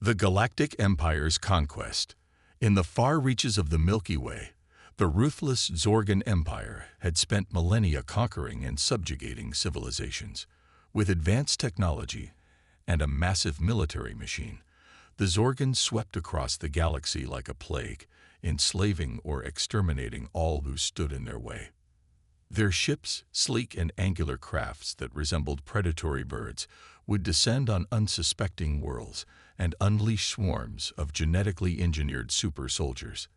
The Galactic Empire's conquest. In the far reaches of the Milky Way, the ruthless Zorgan Empire had spent millennia conquering and subjugating civilizations. With advanced technology and a massive military machine, the Zorgans swept across the galaxy like a plague, enslaving or exterminating all who stood in their way. Their ships, sleek and angular crafts that resembled predatory birds, would descend on unsuspecting worlds and unleash swarms of genetically engineered super soldiers.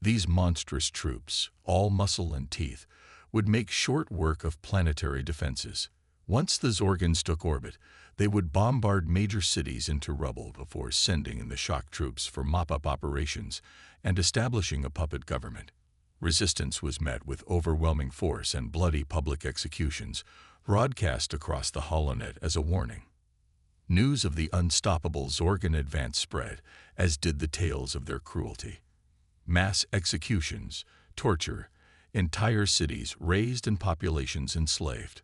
These monstrous troops, all muscle and teeth, would make short work of planetary defenses. Once the Zorgans took orbit, they would bombard major cities into rubble before sending in the shock troops for mop-up operations and establishing a puppet government. Resistance was met with overwhelming force and bloody public executions, broadcast across the holonet as a warning. News of the unstoppable Zorgan advance spread, as did the tales of their cruelty. Mass executions, torture, entire cities razed and populations enslaved.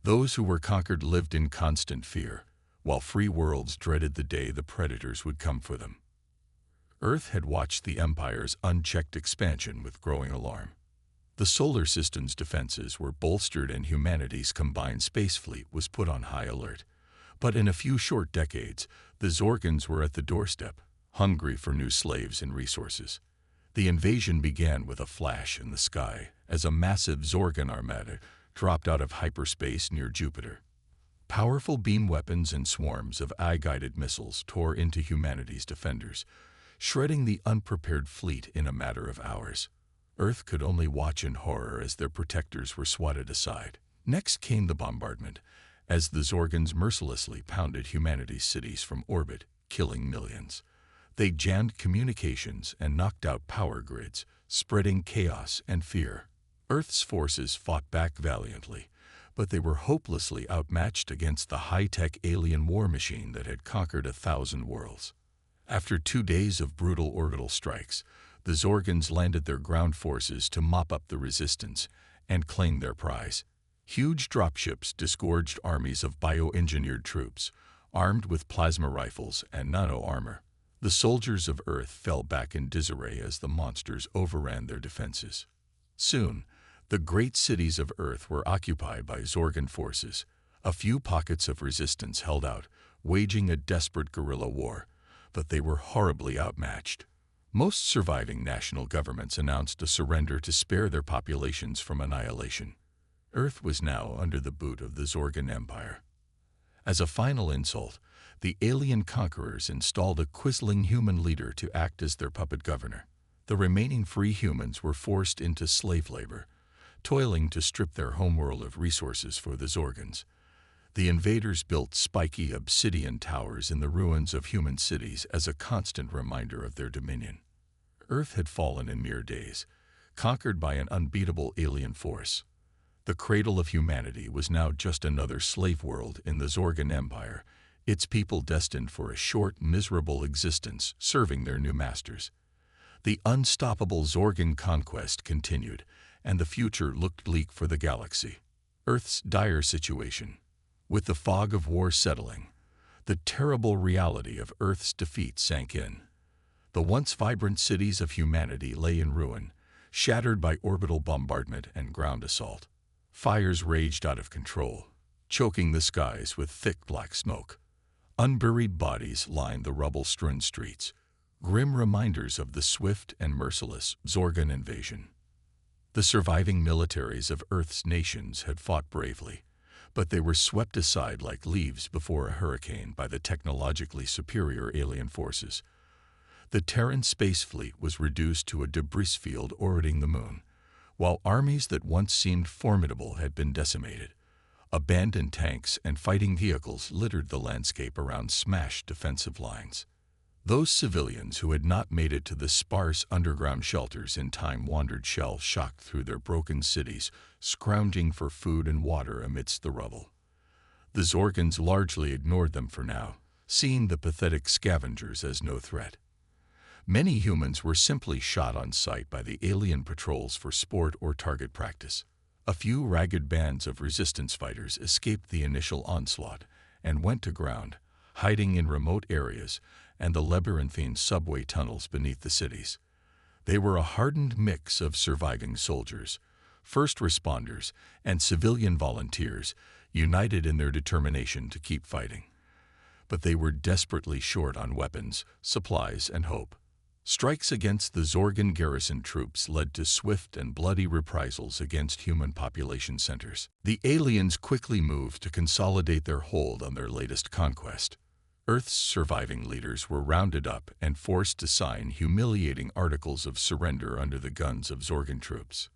Those who were conquered lived in constant fear, while free worlds dreaded the day the predators would come for them. Earth had watched the Empire's unchecked expansion with growing alarm. The solar system's defenses were bolstered and humanity's combined space fleet was put on high alert. But in a few short decades, the Zorgans were at the doorstep, hungry for new slaves and resources. The invasion began with a flash in the sky as a massive Zorgan armada dropped out of hyperspace near Jupiter. Powerful beam weapons and swarms of eye-guided missiles tore into humanity's defenders, shredding the unprepared fleet in a matter of hours. Earth could only watch in horror as their protectors were swatted aside. Next came the bombardment, as the Zorgans mercilessly pounded humanity's cities from orbit, killing millions. They jammed communications and knocked out power grids, spreading chaos and fear. Earth's forces fought back valiantly, but they were hopelessly outmatched against the high-tech alien war machine that had conquered 1,000 worlds. After 2 days of brutal orbital strikes, the Zorgans landed their ground forces to mop up the resistance and claim their prize. Huge dropships disgorged armies of bioengineered troops, armed with plasma rifles and nano-armor. The soldiers of Earth fell back in disarray as the monsters overran their defenses. Soon, the great cities of Earth were occupied by Zorgan forces. A few pockets of resistance held out, waging a desperate guerrilla war, but they were horribly outmatched. Most surviving national governments announced a surrender to spare their populations from annihilation. Earth was now under the boot of the Zorgan Empire. As a final insult, the alien conquerors installed a quisling human leader to act as their puppet governor. The remaining free humans were forced into slave labor, toiling to strip their homeworld of resources for the Zorgans. The invaders built spiky obsidian towers in the ruins of human cities as a constant reminder of their dominion. Earth had fallen in mere days, conquered by an unbeatable alien force. The cradle of humanity was now just another slave world in the Zorgan Empire, its people destined for a short, miserable existence serving their new masters. The unstoppable Zorgan conquest continued, and the future looked bleak for the galaxy. Earth's dire situation. With the fog of war settling, the terrible reality of Earth's defeat sank in. The once vibrant cities of humanity lay in ruin, shattered by orbital bombardment and ground assault. Fires raged out of control, choking the skies with thick black smoke. Unburied bodies lined the rubble-strewn streets, grim reminders of the swift and merciless Zorgan invasion. The surviving militaries of Earth's nations had fought bravely, but they were swept aside like leaves before a hurricane by the technologically superior alien forces. The Terran space fleet was reduced to a debris field orbiting the moon, while armies that once seemed formidable had been decimated. Abandoned tanks and fighting vehicles littered the landscape around smashed defensive lines. Those civilians who had not made it to the sparse underground shelters in time wandered shell-shocked through their broken cities, scrounging for food and water amidst the rubble. The Zorgans largely ignored them for now, seeing the pathetic scavengers as no threat. Many humans were simply shot on sight by the alien patrols for sport or target practice. A few ragged bands of resistance fighters escaped the initial onslaught and went to ground, hiding in remote areas and the labyrinthine subway tunnels beneath the cities. They were a hardened mix of surviving soldiers, first responders, and civilian volunteers, united in their determination to keep fighting. But they were desperately short on weapons, supplies, and hope. Strikes against the Zorgan garrison troops led to swift and bloody reprisals against human population centers. The aliens quickly moved to consolidate their hold on their latest conquest. Earth's surviving leaders were rounded up and forced to sign humiliating articles of surrender under the guns of Zorgan troops.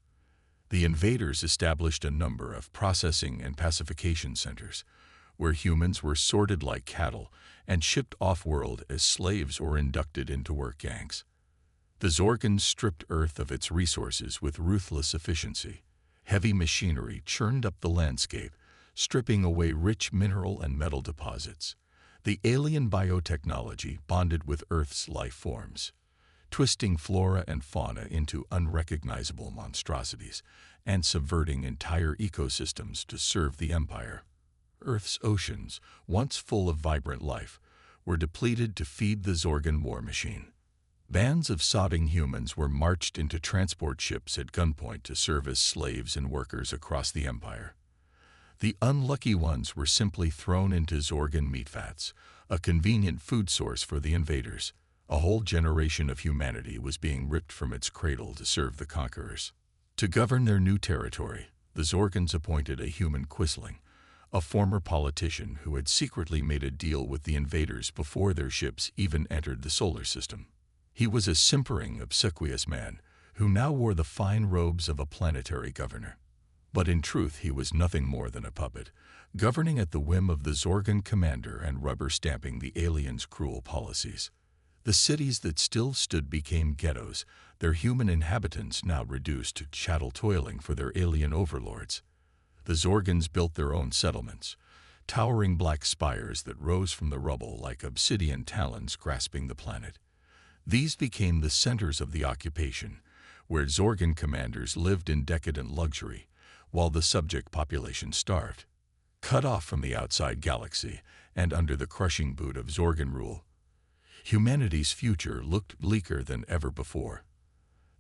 The invaders established a number of processing and pacification centers, where humans were sorted like cattle and shipped off-world as slaves or inducted into work gangs. The Zorgans stripped Earth of its resources with ruthless efficiency. Heavy machinery churned up the landscape, stripping away rich mineral and metal deposits. The alien biotechnology bonded with Earth's life forms, twisting flora and fauna into unrecognizable monstrosities and subverting entire ecosystems to serve the Empire. Earth's oceans, once full of vibrant life, were depleted to feed the Zorgan war machine. Bands of sobbing humans were marched into transport ships at gunpoint to serve as slaves and workers across the Empire. The unlucky ones were simply thrown into Zorgan meat vats, a convenient food source for the invaders. A whole generation of humanity was being ripped from its cradle to serve the conquerors. To govern their new territory, the Zorgans appointed a human Quisling, a former politician who had secretly made a deal with the invaders before their ships even entered the solar system. He was a simpering, obsequious man who now wore the fine robes of a planetary governor. But in truth, he was nothing more than a puppet, governing at the whim of the Zorgan commander and rubber-stamping the aliens' cruel policies. The cities that still stood became ghettos, their human inhabitants now reduced to chattel toiling for their alien overlords. The Zorgans built their own settlements, towering black spires that rose from the rubble like obsidian talons grasping the planet. These became the centers of the occupation, where Zorgan commanders lived in decadent luxury, while the subject population starved. Cut off from the outside galaxy and under the crushing boot of Zorgan rule, humanity's future looked bleaker than ever before.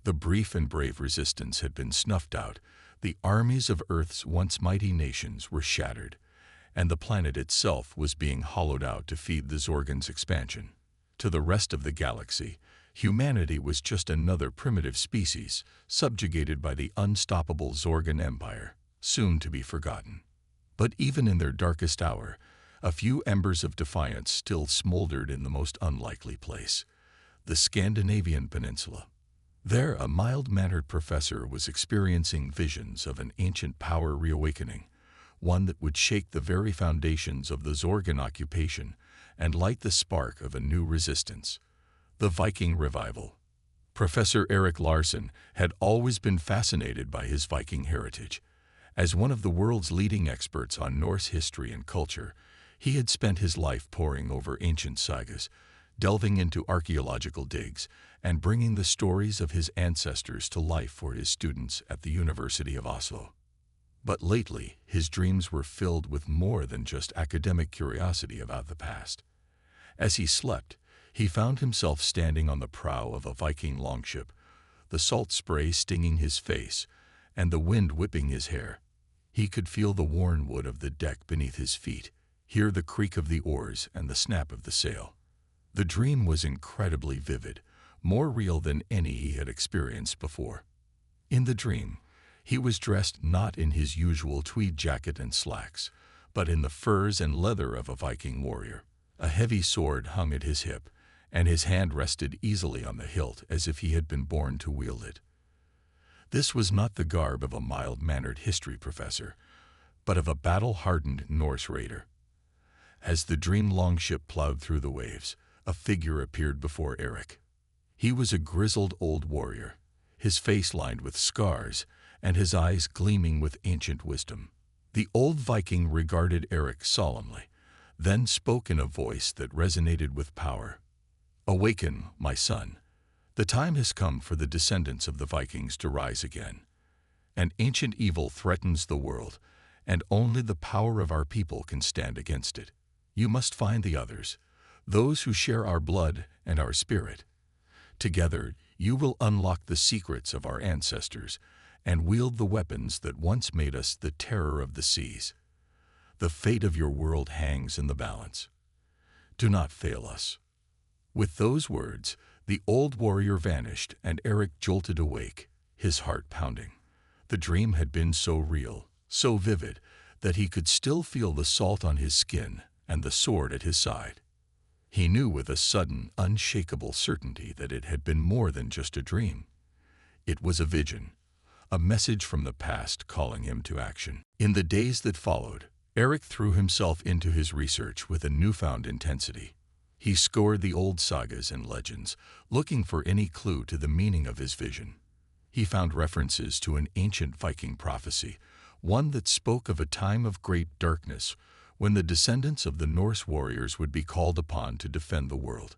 The brief and brave resistance had been snuffed out, the armies of Earth's once mighty nations were shattered, and the planet itself was being hollowed out to feed the Zorgans' expansion. To the rest of the galaxy, humanity was just another primitive species, subjugated by the unstoppable Zorgan Empire, soon to be forgotten. But even in their darkest hour, a few embers of defiance still smoldered in the most unlikely place, the Scandinavian peninsula. There, a mild-mannered professor was experiencing visions of an ancient power reawakening, one that would shake the very foundations of the Zorgan occupation and light the spark of a new resistance. The Viking revival. Professor Erik Larson had always been fascinated by his Viking heritage. As one of the world's leading experts on Norse history and culture, he had spent his life poring over ancient sagas, delving into archaeological digs, and bringing the stories of his ancestors to life for his students at the University of Oslo. But lately, his dreams were filled with more than just academic curiosity about the past. As he slept, he found himself standing on the prow of a Viking longship, the salt spray stinging his face and the wind whipping his hair. He could feel the worn wood of the deck beneath his feet, hear the creak of the oars and the snap of the sail. The dream was incredibly vivid, more real than any he had experienced before. In the dream, he was dressed not in his usual tweed jacket and slacks, but in the furs and leather of a Viking warrior. A heavy sword hung at his hip, and his hand rested easily on the hilt as if he had been born to wield it. This was not the garb of a mild-mannered history professor, but of a battle-hardened Norse raider. As the dream longship plowed through the waves, a figure appeared before Erik. He was a grizzled old warrior, his face lined with scars and his eyes gleaming with ancient wisdom. The old Viking regarded Erik solemnly, then spoke in a voice that resonated with power. "Awaken, my son. The time has come for the descendants of the Vikings to rise again. An ancient evil threatens the world, and only the power of our people can stand against it. You must find the others, those who share our blood and our spirit. Together, you will unlock the secrets of our ancestors and wield the weapons that once made us the terror of the seas. The fate of your world hangs in the balance. Do not fail us." With those words, the old warrior vanished and Eric jolted awake, his heart pounding. The dream had been so real, so vivid, that he could still feel the salt on his skin and the sword at his side. He knew with a sudden, unshakable certainty that it had been more than just a dream. It was a vision, a message from the past calling him to action. In the days that followed, Eric threw himself into his research with a newfound intensity. He scoured the old sagas and legends, looking for any clue to the meaning of his vision. He found references to an ancient Viking prophecy, one that spoke of a time of great darkness when the descendants of the Norse warriors would be called upon to defend the world.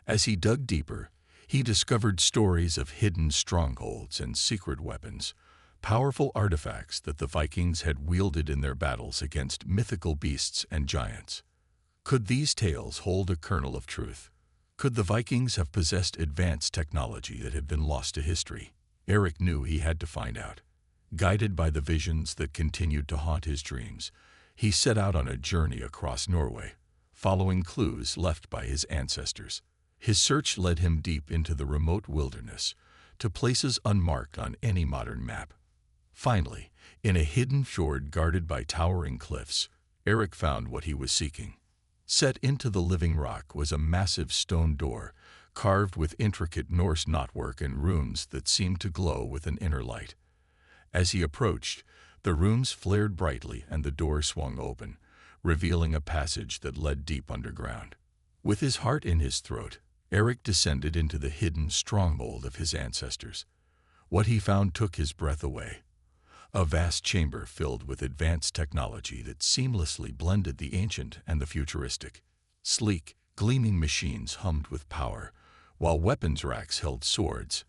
As he dug deeper, he discovered stories of hidden strongholds and secret weapons, powerful artifacts that the Vikings had wielded in their battles against mythical beasts and giants. Could these tales hold a kernel of truth? Could the Vikings have possessed advanced technology that had been lost to history? Eric knew he had to find out. Guided by the visions that continued to haunt his dreams, he set out on a journey across Norway, following clues left by his ancestors. His search led him deep into the remote wilderness, to places unmarked on any modern map. Finally, in a hidden fjord guarded by towering cliffs, Eric found what he was seeking. Set into the living rock was a massive stone door, carved with intricate Norse knotwork and runes that seemed to glow with an inner light. As he approached, the runes flared brightly and the door swung open, revealing a passage that led deep underground. With his heart in his throat, Eric descended into the hidden stronghold of his ancestors. What he found took his breath away. A vast chamber filled with advanced technology that seamlessly blended the ancient and the futuristic. Sleek, gleaming machines hummed with power, while weapons racks held swords,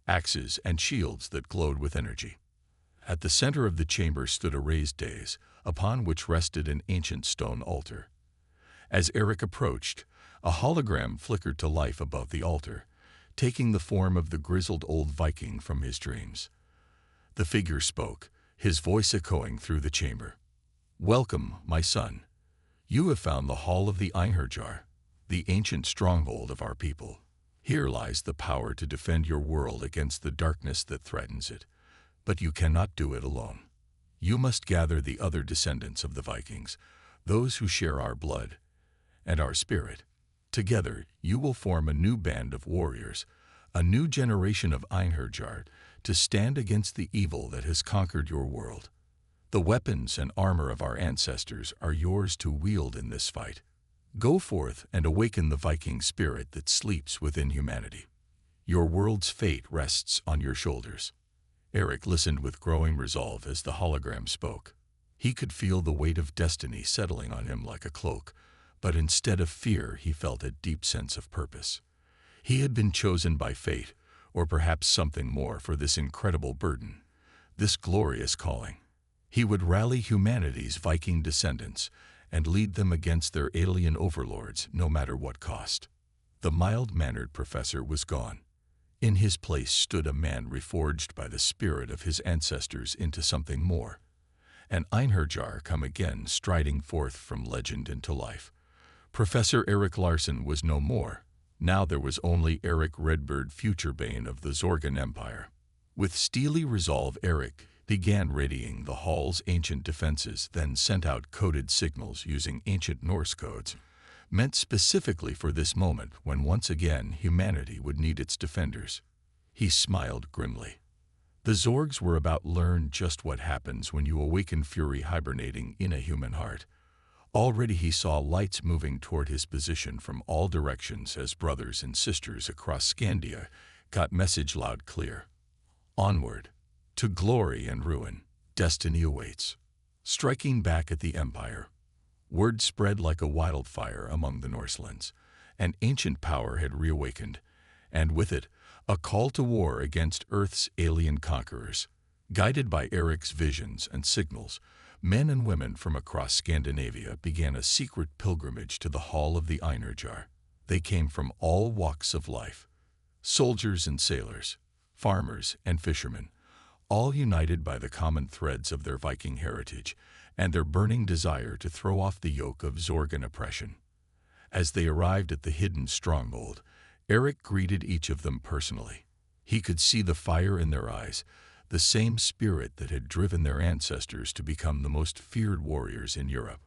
axes, and shields that glowed with energy. At the center of the chamber stood a raised dais, upon which rested an ancient stone altar. As Eric approached, a hologram flickered to life above the altar, taking the form of the grizzled old Viking from his dreams. The figure spoke, his voice echoing through the chamber. "Welcome, my son. You have found the Hall of the Einherjar, the ancient stronghold of our people. Here lies the power to defend your world against the darkness that threatens it. But you cannot do it alone. You must gather the other descendants of the Vikings, those who share our blood and our spirit. Together, you will form a new band of warriors, a new generation of Einherjar, to stand against the evil that has conquered your world. The weapons and armor of our ancestors are yours to wield in this fight. Go forth and awaken the Viking spirit that sleeps within humanity. Your world's fate rests on your shoulders." Eric listened with growing resolve as the hologram spoke. He could feel the weight of destiny settling on him like a cloak, but instead of fear, he felt a deep sense of purpose. He had been chosen by fate, or perhaps something more, for this incredible burden, this glorious calling. He would rally humanity's Viking descendants and lead them against their alien overlords, no matter what cost. The mild-mannered professor was gone. In his place stood a man reforged by the spirit of his ancestors into something more. An Einherjar come again, striding forth from legend into life. Professor Eric Larson was no more. Now there was only Eric Redbird, future bane of the Zorgan Empire. With steely resolve, Eric began readying the hall's ancient defenses, then sent out coded signals using ancient Norse codes, meant specifically for this moment when once again humanity would need its defenders. He smiled grimly. The Zorgs were about to learn just what happens when you awaken fury hibernating in a human heart. Already he saw lights moving toward his position from all directions as brothers and sisters across Scandia got message loud clear. Onward, to glory and ruin, destiny awaits. Striking back at the Empire, word spread like a wildfire among the Norselands. An ancient power had reawakened, and with it, a call to war against Earth's alien conquerors. Guided by Eric's visions and signals, Men and women from across Scandinavia began a secret pilgrimage to the Hall of the Einherjar. They came from all walks of life, soldiers and sailors, farmers and fishermen, all united by the common threads of their Viking heritage and their burning desire to throw off the yoke of Zorgan oppression. As they arrived at the hidden stronghold, Eric greeted each of them personally. He could see the fire in their eyes, the same spirit that had driven their ancestors to become the most feared warriors in Europe.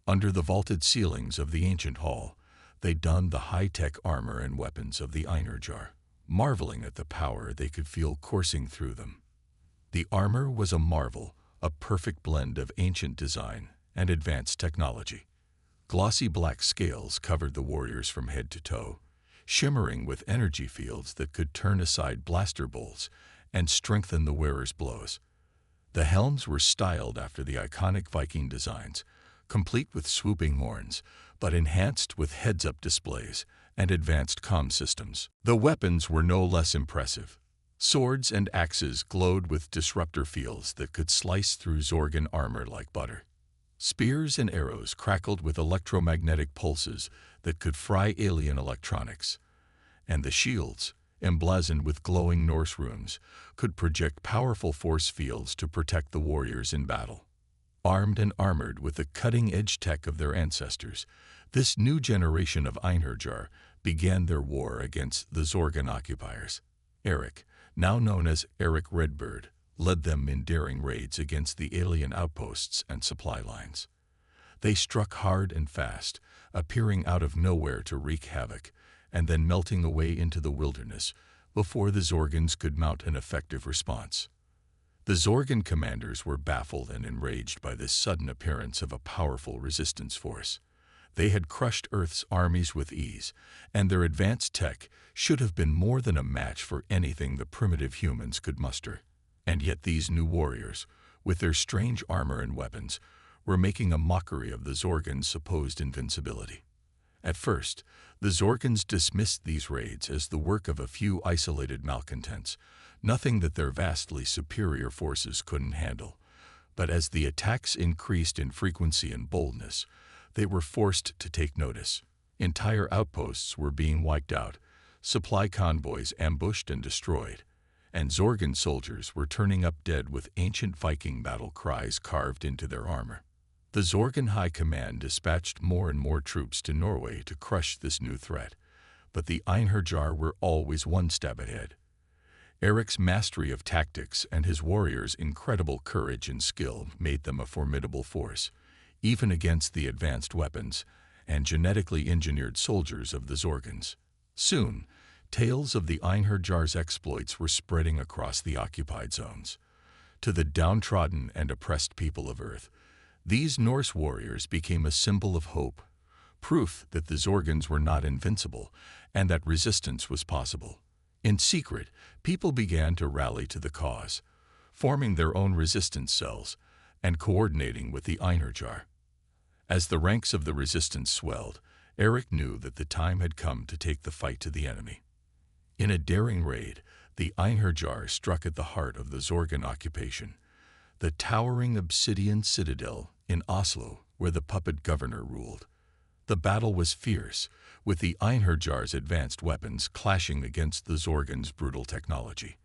Under the vaulted ceilings of the ancient hall, they donned the high-tech armor and weapons of the Einherjar, marveling at the power they could feel coursing through them. The armor was a marvel, a perfect blend of ancient design and advanced technology. Glossy black scales covered the warriors from head to toe, shimmering with energy fields that could turn aside blaster bolts and strengthen the wearer's blows. The helms were styled after the iconic Viking designs, complete with swooping horns, but enhanced with heads-up displays and advanced comm systems. The weapons were no less impressive. Swords and axes glowed with disruptor fields that could slice through Zorgan armor like butter. Spears and arrows crackled with electromagnetic pulses that could fry alien electronics. And the shields, emblazoned with glowing Norse runes, could project powerful force fields to protect the warriors in battle. Armed and armored with the cutting-edge tech of their ancestors, this new generation of Einherjar began their war against the Zorgan occupiers. Eric, now known as Eric Redbeard, led them in daring raids against the alien outposts and supply lines. They struck hard and fast, appearing out of nowhere to wreak havoc, and then melting away into the wilderness before the Zorgans could mount an effective response. The Zorgan commanders were baffled and enraged by this sudden appearance of a powerful resistance force. They had crushed Earth's armies with ease, and their advanced tech should have been more than a match for anything the primitive humans could muster. And yet these new warriors, with their strange armor and weapons, were making a mockery of the Zorgans' supposed invincibility. At first, the Zorgans dismissed these raids as the work of a few isolated malcontents, nothing that their vastly superior forces couldn't handle. But as the attacks increased in frequency and boldness, they were forced to take notice. Entire outposts were being wiped out, supply convoys ambushed and destroyed, and Zorgan soldiers were turning up dead with ancient Viking battle cries carved into their armor. The Zorgan High Command dispatched more and more troops to Norway to crush this new threat, but the Einherjar were always one step ahead. Eric's mastery of tactics and his warriors' incredible courage and skill made them a formidable force, even against the advanced weapons and genetically engineered soldiers of the Zorgans. Soon, tales of the Einherjar's exploits were spreading across the occupied zones. To the downtrodden and oppressed people of Earth, these Norse warriors became a symbol of hope, proof that the Zorgans were not invincible and that resistance was possible. In secret, people began to rally to the cause, forming their own resistance cells and coordinating with the Einherjar. As the ranks of the resistance swelled, Eric knew that the time had come to take the fight to the enemy. In a daring raid, the Einherjar struck at the heart of the Zorgan occupation, the towering obsidian citadel in Oslo where the puppet governor ruled. The battle was fierce, with the Einherjar's advanced weapons clashing against the Zorgans' brutal technology.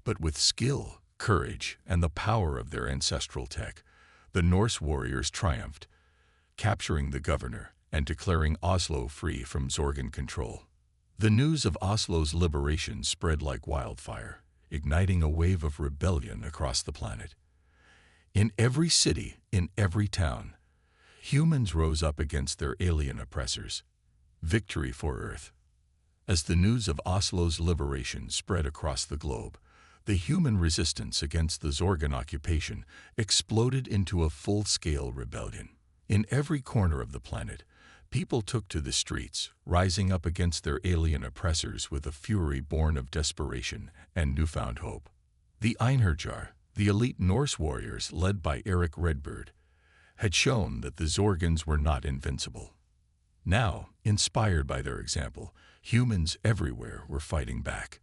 But with skill, courage, and the power of their ancestral tech, the Norse warriors triumphed, capturing the governor and declaring Oslo free from Zorgan control. The news of Oslo's liberation spread like wildfire, igniting a wave of rebellion across the planet. In every city, in every town, humans rose up against their alien oppressors. Victory for Earth. As the news of Oslo's liberation spread across the globe, the human resistance against the Zorgan occupation exploded into a full-scale rebellion. In every corner of the planet, people took to the streets, rising up against their alien oppressors with a fury born of desperation and newfound hope. The Einherjar, the elite Norse warriors led by Eric Redbeard, had shown that the Zorgans were not invincible. Now, inspired by their example, humans everywhere were fighting back.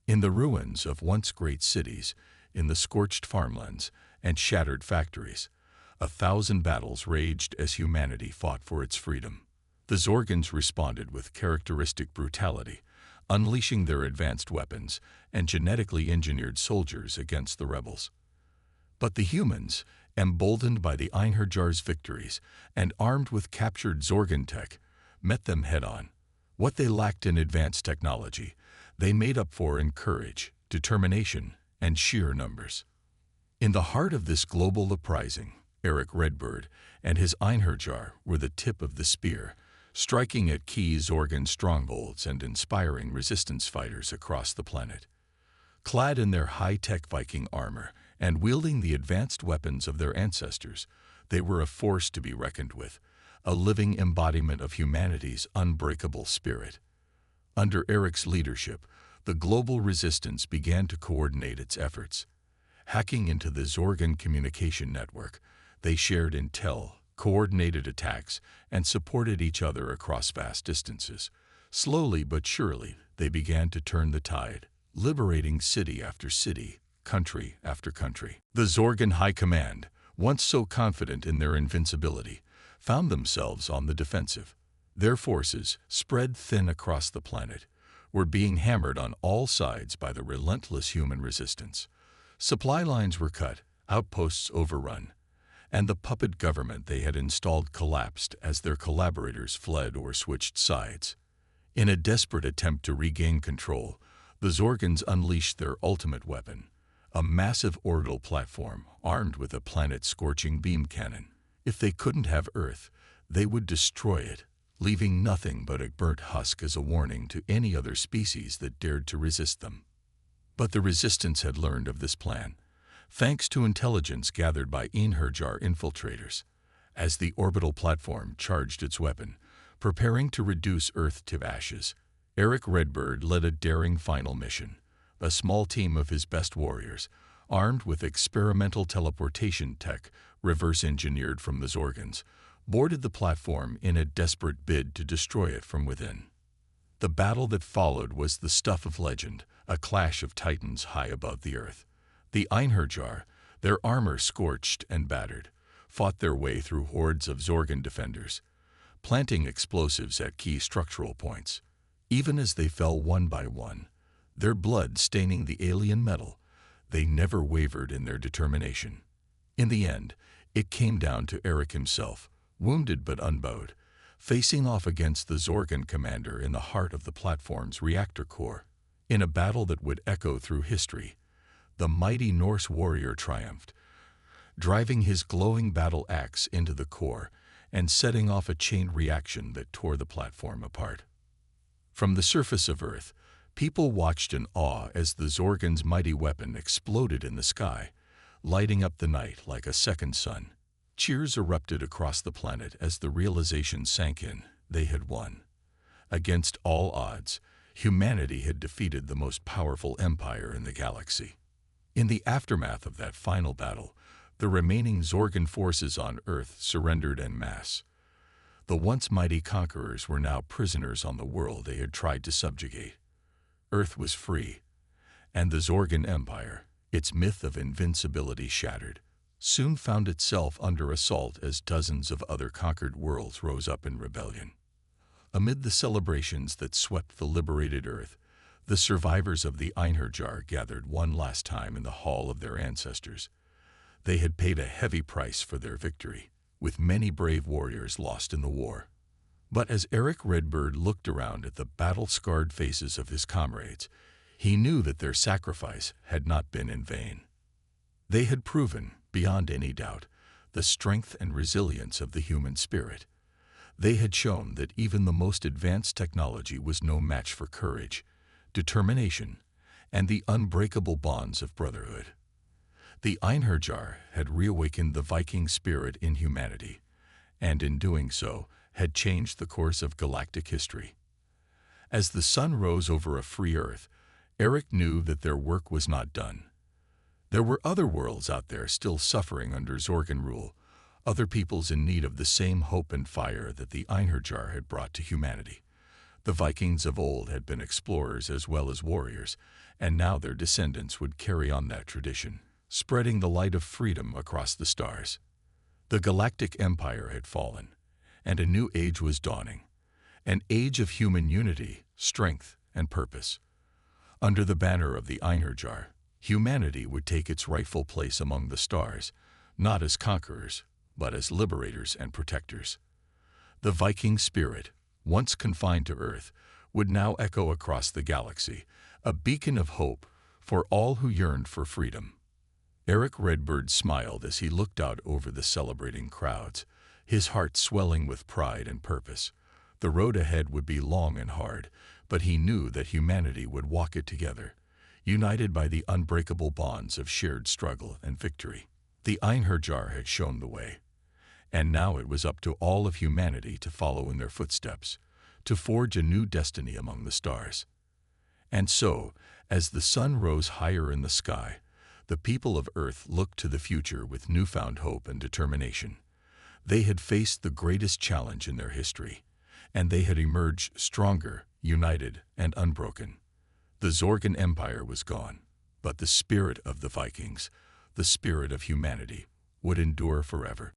In the ruins of once great cities, in the scorched farmlands and shattered factories, 1,000 battles raged as humanity fought for its freedom. The Zorgans responded with characteristic brutality, unleashing their advanced weapons and genetically engineered soldiers against the rebels. But the humans, emboldened by the Einherjar's victories and armed with captured Zorgan tech, met them head-on. What they lacked in advanced technology, they made up for in courage, determination, and sheer numbers. In the heart of this global uprising, Eric Redbird and his Einherjar were the tip of the spear, striking at key Zorgan strongholds and inspiring resistance fighters across the planet. Clad in their high-tech Viking armor and wielding the advanced weapons of their ancestors, they were a force to be reckoned with, a living embodiment of humanity's unbreakable spirit. Under Eric's leadership, the global resistance began to coordinate its efforts. Hacking into the Zorgan communication network, they shared intel, coordinated attacks, and supported each other across vast distances. Slowly but surely, they began to turn the tide, liberating city after city, country after country. The Zorgan High Command, once so confident in their invincibility, found themselves on the defensive. Their forces, spread thin across the planet, were being hammered on all sides by the relentless human resistance. Supply lines were cut, outposts overrun, and the puppet government they had installed collapsed as their collaborators fled or switched sides. In a desperate attempt to regain control, the Zorgans unleashed their ultimate weapon, a massive orbital platform armed with a planet-scorching beam cannon. If they couldn't have Earth, they would destroy it, leaving nothing but a burnt husk as a warning to any other species that dared to resist them. But the resistance had learned of this plan, thanks to intelligence gathered by Einherjar infiltrators. As the orbital platform charged its weapon, preparing to reduce Earth to ashes, Eric Redbird led a daring final mission. A small team of his best warriors, armed with experimental teleportation tech reverse-engineered from the Zorgans, boarded the platform in a desperate bid to destroy it from within. The battle that followed was the stuff of legend, a clash of titans high above the earth. The Einherjar, their armor scorched and battered, fought their way through hordes of Zorgan defenders, planting explosives at key structural points. Even as they fell one by one, their blood staining the alien metal, they never wavered in their determination. In the end, it came down to Eric himself, wounded but unbowed, facing off against the Zorgan commander in the heart of the platform's reactor core. In a battle that would echo through history, the mighty Norse warrior triumphed, driving his glowing battle axe into the core and setting off a chain reaction that tore the platform apart. From the surface of Earth, people watched in awe as the Zorgan's mighty weapon exploded in the sky, lighting up the night like a second sun. Cheers erupted across the planet as the realization sank in: they had won. Against all odds, humanity had defeated the most powerful empire in the galaxy. In the aftermath of that final battle, the remaining Zorgan forces on Earth surrendered en masse. The once mighty conquerors were now prisoners on the world they had tried to subjugate. Earth was free, and the Zorgan Empire, its myth of invincibility shattered, soon found itself under assault as dozens of other conquered worlds rose up in rebellion. Amid the celebrations that swept the liberated Earth, the survivors of the Einherjar gathered one last time in the hall of their ancestors. They had paid a heavy price for their victory, with many brave warriors lost in the war. But as Eric Redbird looked around at the battle-scarred faces of his comrades, he knew that their sacrifice had not been in vain. They had proven, beyond any doubt, the strength and resilience of the human spirit. They had shown that even the most advanced technology was no match for courage, determination, and the unbreakable bonds of brotherhood. The Einherjar had reawakened the Viking spirit in humanity, and in doing so, had changed the course of galactic history. As the sun rose over a free Earth, Eric knew that their work was not done. There were other worlds out there still suffering under Zorgan rule, other peoples in need of the same hope and fire that the Einherjar had brought to humanity. The Vikings of old had been explorers as well as warriors, and now their descendants would carry on that tradition, spreading the light of freedom across the stars. The Galactic Empire had fallen, and a new age was dawning, an age of human unity, strength, and purpose. Under the banner of the Einherjar, humanity would take its rightful place among the stars, not as conquerors, but as liberators and protectors. The Viking spirit, once confined to Earth, would now echo across the galaxy, a beacon of hope for all who yearned for freedom. Eric Redbird smiled as he looked out over the celebrating crowds, his heart swelling with pride and purpose. The road ahead would be long and hard, but he knew that humanity would walk it together, united by the unbreakable bonds of shared struggle and victory. The Einherjar had shown the way, and now it was up to all of humanity to follow in their footsteps, to forge a new destiny among the stars. And so, as the sun rose higher in the sky, the people of Earth looked to the future with newfound hope and determination. They had faced the greatest challenge in their history, and they had emerged stronger, united, and unbroken. The Zorgan Empire was gone, but the spirit of the Vikings, the spirit of humanity, would endure forever.